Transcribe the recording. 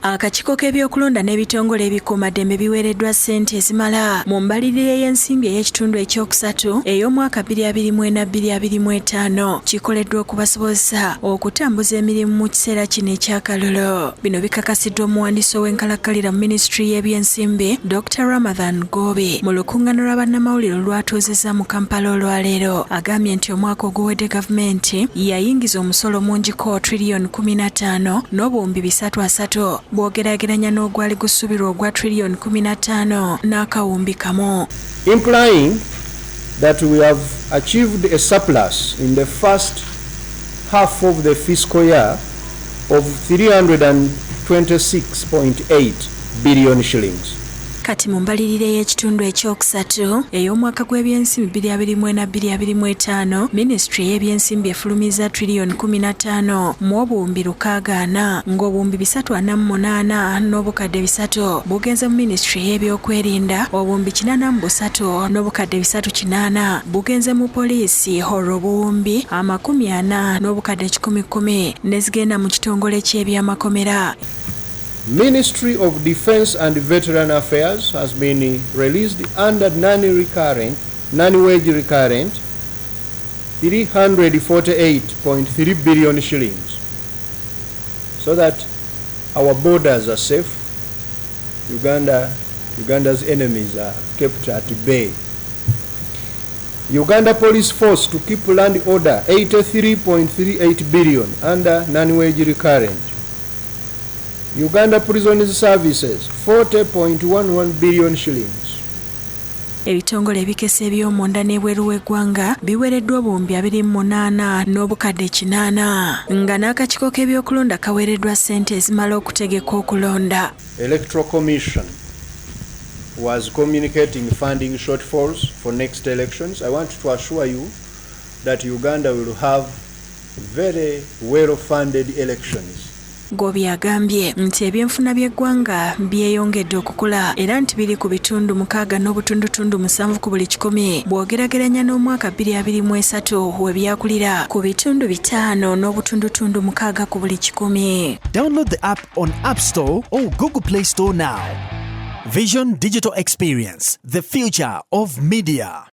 Akakiiko k'ebyokulonda n'ebitongole ebikuumaddembe biweereddwa ssente ezimala mu mbalirira y'ensimbi ey'ekitundu ekyokusatu ey'omwaka 2024-2025 kikoleddwa okubasobozesa okutambuza emirimu mu kiseera kino ekyakalulu. Bino bikakasiddwa omuwandiisi w'enkalakkalira mu minisitule y'ebyensimbi Dr. Ramadhan Gobe mu lukuŋŋaana lwa bannamawulire olwatuuzizza mu Kampala olwaleero. Agambye nti omwaka oguwedde gavumenti yayingiza omusolo mungiko trillion 15 n'obuwumbi 330 bw'ogeraageranya n'ogwali gusuubirwa ogwa trillion 15 n'akawumbi kamu. Implying that we have achieved a surplus in the first half of the fiscal year of 326.8 billion shillings. Kati mu mbalirira y'ekitundu ekyokusatu ey'omwaka gw'ebyensimbi 2024-2025 minisitule y'ebyensimbi efulumiza trillion 15 mu obuwumbi 640 ng'obuwumbi 348 n'obukadde 300 bugenze mu minisitule y'ebyokwerinda, obuwumbi 83 n'obukadde 380 bugenze mu poliisi, olwo obuwumbi 40 n'obukadde 110 nezigenda mu kitongole ky'ebyamakomera. Ministry of Defence and Veteran Affairs has been released under non-wage recurrent 348.3 billion shillings so that our borders are safe. Uganda's enemies are kept at bay. Uganda Police Force to keep land order 83.38 billion under non-wage recurrent. Uganda Prison Services 40.11 billion shillings. Ebitongole ebikese eby'omunda n'ebweru w'eggwanga biweereddwa obuwumbi 28 n'obukadde 8 nga n'akakiiko k'ebyokulonda kaweereddwa ssente ezimala okutegeka okulonda. Electoral Commission was communicating funding shortfalls for next elections. I want to assure you that Uganda will have very well-funded elections. Gobi agambye nti ebyenfuna by'eggwanga byeyongedde okukula era nti biri ku bitundu 6 n'obutundutundu 7 ku buli 100 bw'ogeraageranya n'omwaka 2023 we byakulira ku bitundu 5 n'obutundutundu 6 ku buli 100. Download the app on App Store or Google Play Store now. Vision Digital Experience, the future of media.